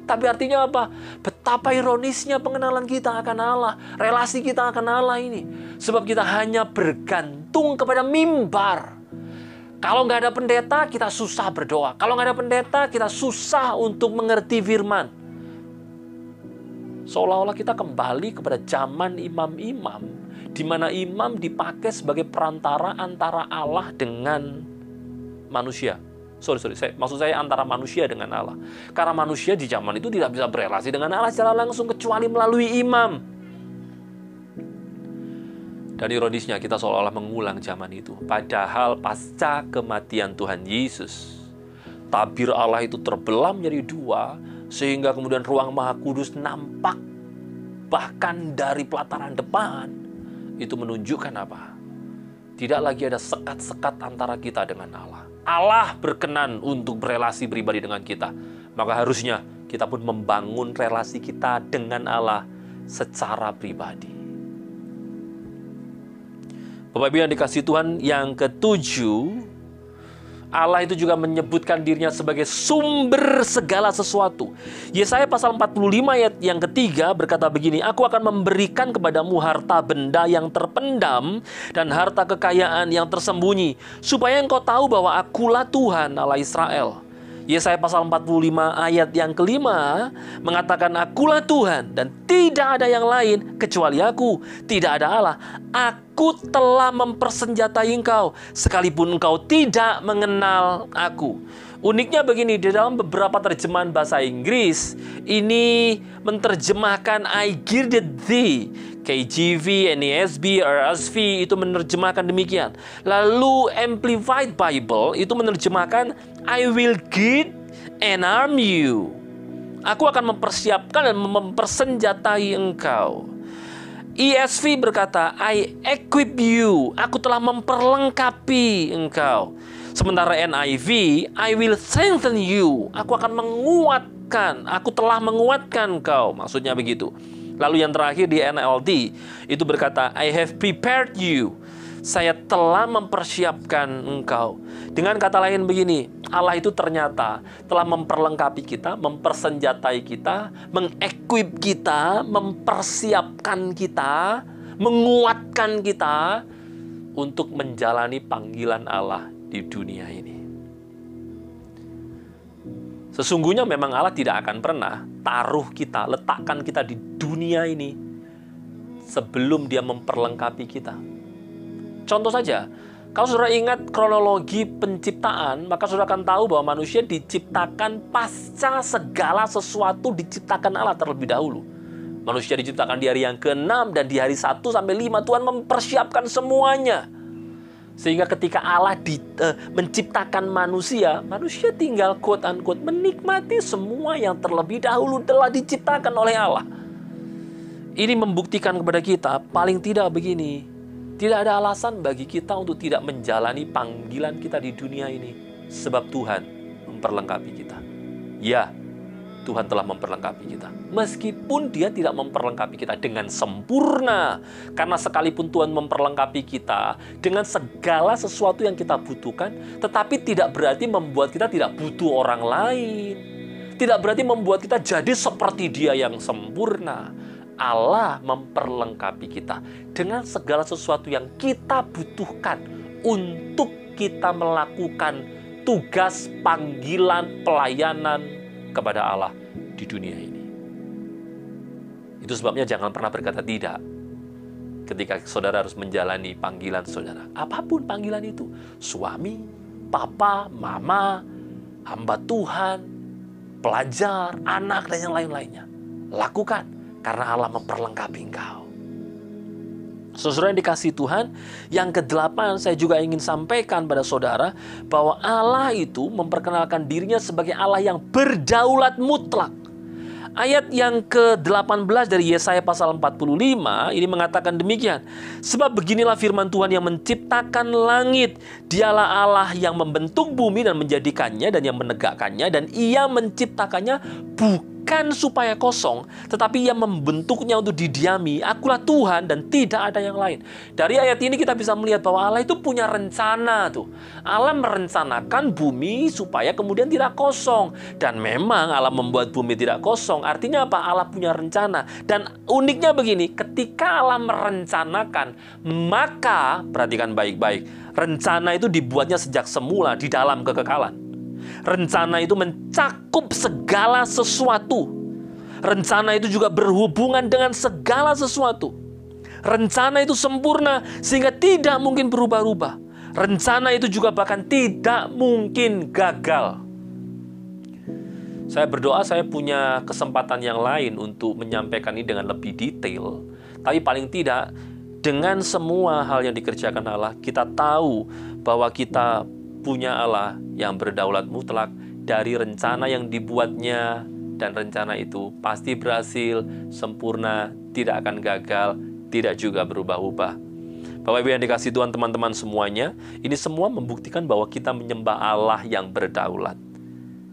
Tapi artinya apa? Betapa ironisnya pengenalan kita akan Allah, relasi kita akan Allah ini. Sebab kita hanya bergantung kepada mimbar. Kalau nggak ada pendeta, kita susah berdoa. Kalau nggak ada pendeta, kita susah untuk mengerti firman. Seolah-olah kita kembali kepada zaman imam-imam, di mana imam dipakai sebagai perantara antara Allah dengan manusia. Maksud saya antara manusia dengan Allah. Karena manusia di zaman itu tidak bisa berelasi dengan Allah secara langsung kecuali melalui imam. Dan ironisnya kita seolah-olah mengulang zaman itu. Padahal pasca kematian Tuhan Yesus, tabir Allah itu terbelah menjadi dua, sehingga kemudian ruang Maha Kudus nampak bahkan dari pelataran depan. Itu menunjukkan apa? Tidak lagi ada sekat-sekat antara kita dengan Allah. Allah berkenan untuk berelasi pribadi dengan kita. Maka harusnya kita pun membangun relasi kita dengan Allah secara pribadi. Bapak Ibu yang dikasihi Tuhan, yang ketujuh, Allah itu juga menyebutkan dirinya sebagai sumber segala sesuatu. Yesaya pasal 45 ayat yang ketiga berkata begini, Aku akan memberikan kepadamu harta benda yang terpendam dan harta kekayaan yang tersembunyi, supaya engkau tahu bahwa Akulah Tuhan Allah Israel, Yesaya pasal 45 ayat yang kelima mengatakan, akulah Tuhan dan tidak ada yang lain kecuali aku. Tidak ada Allah. Aku telah mempersenjatai engkau sekalipun engkau tidak mengenal aku. Uniknya begini, di dalam beberapa terjemahan bahasa Inggris ini menerjemahkan I girded thee. KJV, NASB, RSV itu menerjemahkan demikian. Lalu Amplified Bible itu menerjemahkan I will gird and arm you. Aku akan mempersiapkan dan mempersenjatai engkau. ESV berkata I equip you. Aku telah memperlengkapi engkau. Sementara NIV, I will strengthen you. Aku akan menguatkan. Aku telah menguatkan engkau. Maksudnya begitu. Lalu yang terakhir di NLT itu berkata I have prepared you. Saya telah mempersiapkan engkau. Dengan kata lain begini, Allah itu ternyata telah memperlengkapi kita, mempersenjatai kita, mengequip kita, mempersiapkan kita, menguatkan kita untuk menjalani panggilan Allah di dunia ini. Sesungguhnya memang Allah tidak akan pernah taruh kita, letakkan kita di dunia ini sebelum Dia memperlengkapi kita. Contoh saja, kalau saudara ingat kronologi penciptaan, maka saudara akan tahu bahwa manusia diciptakan pasca segala sesuatu diciptakan Allah terlebih dahulu. Manusia diciptakan di hari yang ke-6 dan di hari 1 sampai 5 Tuhan mempersiapkan semuanya. Sehingga ketika Allah menciptakan manusia, manusia tinggal quote-unquote menikmati semua yang terlebih dahulu telah diciptakan oleh Allah. Ini membuktikan kepada kita, paling tidak begini, tidak ada alasan bagi kita untuk tidak menjalani panggilan kita di dunia ini. Sebab Tuhan memperlengkapi kita. Ya, Tuhan telah memperlengkapi kita. Meskipun Dia tidak memperlengkapi kita dengan sempurna. Karena sekalipun Tuhan memperlengkapi kita dengan segala sesuatu yang kita butuhkan, tetapi tidak berarti membuat kita tidak butuh orang lain. Tidak berarti membuat kita jadi seperti Dia yang sempurna. Allah memperlengkapi kita dengan segala sesuatu yang kita butuhkan untuk kita melakukan tugas panggilan pelayanan kepada Allah di dunia ini. Itu sebabnya jangan pernah berkata tidak ketika saudara harus menjalani panggilan saudara. Apapun panggilan itu, suami, papa, mama, hamba Tuhan, pelajar, anak, dan yang lain-lainnya. Lakukan, karena Allah memperlengkapi engkau. Saudara yang dikasihi Tuhan, yang ke-8 saya juga ingin sampaikan pada saudara bahwa Allah itu memperkenalkan dirinya sebagai Allah yang berdaulat mutlak. Ayat yang ke-18 dari Yesaya pasal 45 ini mengatakan demikian. Sebab beginilah firman Tuhan yang menciptakan langit. Dialah Allah yang membentuk bumi dan menjadikannya dan yang menegakkannya. Dan Ia menciptakannya bukan supaya kosong, tetapi Ia membentuknya untuk didiami. Akulah Tuhan dan tidak ada yang lain. Dari ayat ini kita bisa melihat bahwa Allah itu punya rencana tuh. Allah merencanakan bumi supaya kemudian tidak kosong. Dan memang Allah membuat bumi tidak kosong. Artinya apa? Allah punya rencana. Dan uniknya begini, ketika Allah merencanakan, maka perhatikan baik-baik, rencana itu dibuatnya sejak semula di dalam kekekalan. Rencana itu mencakup segala sesuatu. Rencana itu juga berhubungan dengan segala sesuatu. Rencana itu sempurna sehingga tidak mungkin berubah-ubah. Rencana itu juga bahkan tidak mungkin gagal. Saya berdoa saya punya kesempatan yang lain untuk menyampaikan ini dengan lebih detail. Tapi paling tidak, dengan semua hal yang dikerjakan Allah, kita tahu bahwa kita punya Allah yang berdaulat mutlak dari rencana yang dibuatnya, dan rencana itu pasti berhasil, sempurna, tidak akan gagal, tidak juga berubah-ubah. Bapak Ibu yang dikasihi Tuhan, teman-teman semuanya, ini semua membuktikan bahwa kita menyembah Allah yang berdaulat.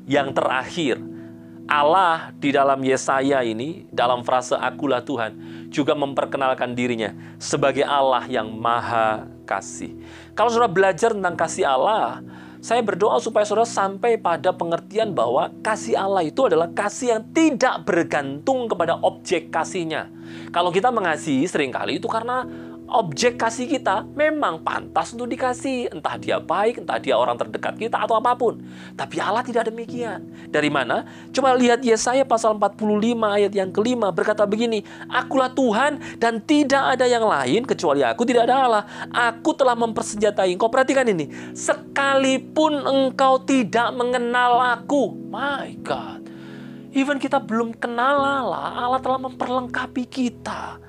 Yang terakhir, Allah di dalam Yesaya ini, dalam frase akulah Tuhan, juga memperkenalkan dirinya sebagai Allah yang maha kasih. Kalau saudara belajar tentang kasih Allah, saya berdoa supaya saudara sampai pada pengertian bahwa kasih Allah itu adalah kasih yang tidak bergantung kepada objek kasihnya. Kalau kita mengasihi seringkali itu karena objek kasih kita memang pantas untuk dikasih. Entah dia baik, entah dia orang terdekat kita atau apapun. Tapi Allah tidak demikian. Dari mana? Coba lihat Yesaya pasal 45 ayat yang kelima berkata begini, Akulah Tuhan dan tidak ada yang lain kecuali aku, tidak ada Allah. Aku telah mempersenjatai engkau. Perhatikan ini. Sekalipun engkau tidak mengenal aku. My God. Even kita belum kenal Allah, Allah telah memperlengkapi kita.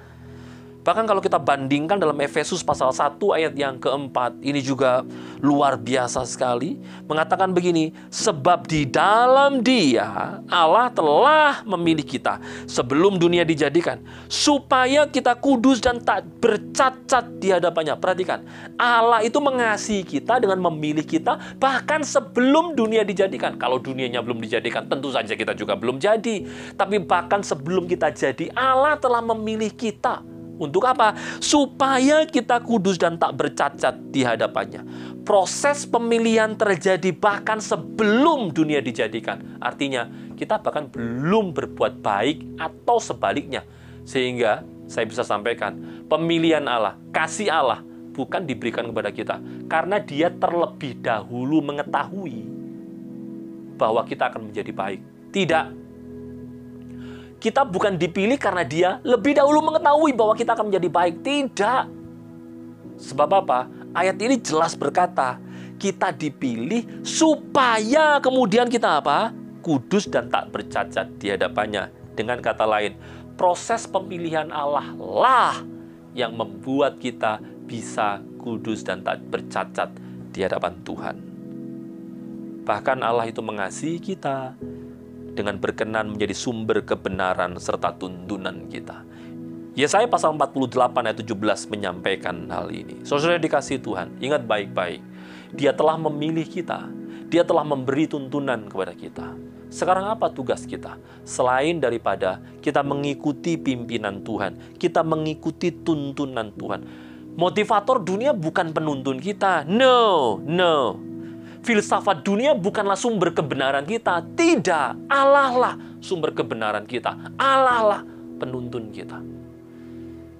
Bahkan kalau kita bandingkan dalam Efesus pasal 1 ayat yang keempat, ini juga luar biasa sekali. Mengatakan begini, sebab di dalam Dia Allah telah memilih kita sebelum dunia dijadikan, supaya kita kudus dan tak bercacat di hadapannya. Perhatikan, Allah itu mengasihi kita dengan memilih kita bahkan sebelum dunia dijadikan. Kalau dunianya belum dijadikan, tentu saja kita juga belum jadi. Tapi bahkan sebelum kita jadi, Allah telah memilih kita. Untuk apa? Supaya kita kudus dan tak bercacat di hadapannya. Proses pemilihan terjadi bahkan sebelum dunia dijadikan. Artinya, kita bahkan belum berbuat baik atau sebaliknya. Sehingga, saya bisa sampaikan, pemilihan Allah, kasih Allah, bukan diberikan kepada kita. Karena Dia terlebih dahulu mengetahui bahwa kita akan menjadi baik. Tidak. Kita bukan dipilih karena Dia lebih dahulu mengetahui bahwa kita akan menjadi baik. Tidak. Sebab apa? Ayat ini jelas berkata, kita dipilih supaya kemudian kita apa? Kudus dan tak bercacat di hadapannya. Dengan kata lain, proses pemilihan Allah lah yang membuat kita bisa kudus dan tak bercacat di hadapan Tuhan. Bahkan Allah itu mengasihi kita dengan berkenan menjadi sumber kebenaran serta tuntunan kita. Yesaya pasal 48 ayat 17 menyampaikan hal ini. Saudara dikasihi Tuhan, ingat baik-baik. Dia telah memilih kita. Dia telah memberi tuntunan kepada kita. Sekarang apa tugas kita? Selain daripada kita mengikuti pimpinan Tuhan, kita mengikuti tuntunan Tuhan. Motivator dunia bukan penuntun kita. No. Filsafat dunia bukanlah sumber kebenaran kita. Tidak. Allah lah sumber kebenaran kita. Allah lah penuntun kita.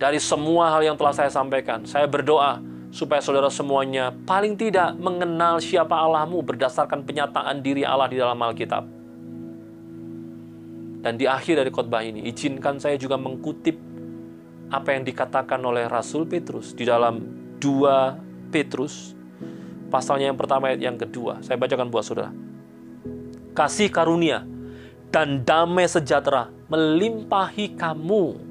Dari semua hal yang telah saya sampaikan, saya berdoa supaya saudara semuanya paling tidak mengenal siapa Allahmu berdasarkan penyataan diri Allah di dalam Alkitab. Dan di akhir dari khotbah ini, izinkan saya juga mengutip apa yang dikatakan oleh Rasul Petrus di dalam 2 Petrus pasalnya yang pertama ayat yang kedua. Saya bacakan buat saudara. Kasih karunia dan damai sejahtera melimpahi kamu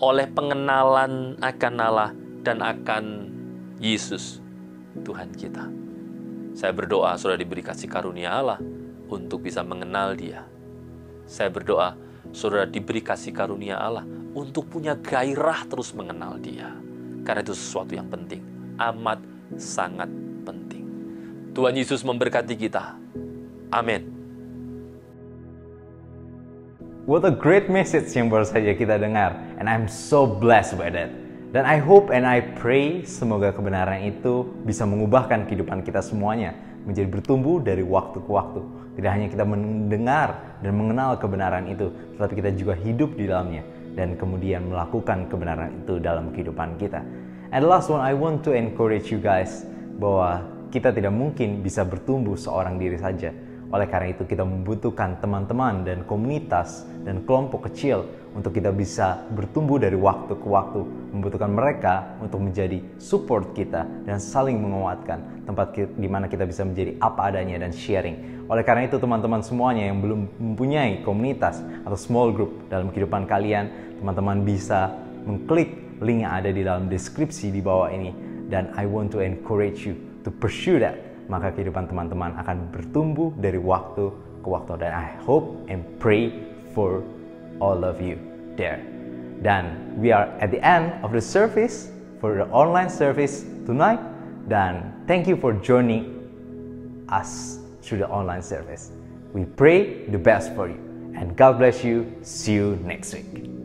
oleh pengenalan akan Allah dan akan Yesus Tuhan kita. Saya berdoa saudara diberi kasih karunia Allah untuk bisa mengenal Dia. Saya berdoa saudara diberi kasih karunia Allah untuk punya gairah terus mengenal Dia. Karena itu sesuatu yang penting, amat sangat penting. Tuhan Yesus memberkati kita. Amin. What a great message yang baru saja kita dengar. And I'm so blessed by that. Dan I hope and I pray semoga kebenaran itu bisa mengubahkan kehidupan kita semuanya menjadi bertumbuh dari waktu ke waktu. Tidak hanya kita mendengar dan mengenal kebenaran itu, tetapi kita juga hidup di dalamnya dan kemudian melakukan kebenaran itu dalam kehidupan kita. And the last one, I want to encourage you guys bahwa kita tidak mungkin bisa bertumbuh seorang diri saja. Oleh karena itu kita membutuhkan teman-teman dan komunitas dan kelompok kecil untuk kita bisa bertumbuh dari waktu ke waktu. Membutuhkan mereka untuk menjadi support kita dan saling menguatkan. Tempat di mana kita bisa menjadi apa adanya dan sharing. Oleh karena itu teman-teman semuanya yang belum mempunyai komunitas atau small group dalam kehidupan kalian, teman-teman bisa mengklik link yang ada di dalam deskripsi di bawah ini. Dan I want to encourage you to pursue that, maka kehidupan teman-teman akan bertumbuh dari waktu ke waktu. Dan I hope and pray for all of you there. Dan we are at the end of the service for the online service tonight. Dan thank you for joining us through the online service. We pray the best for you. And God bless you. See you next week.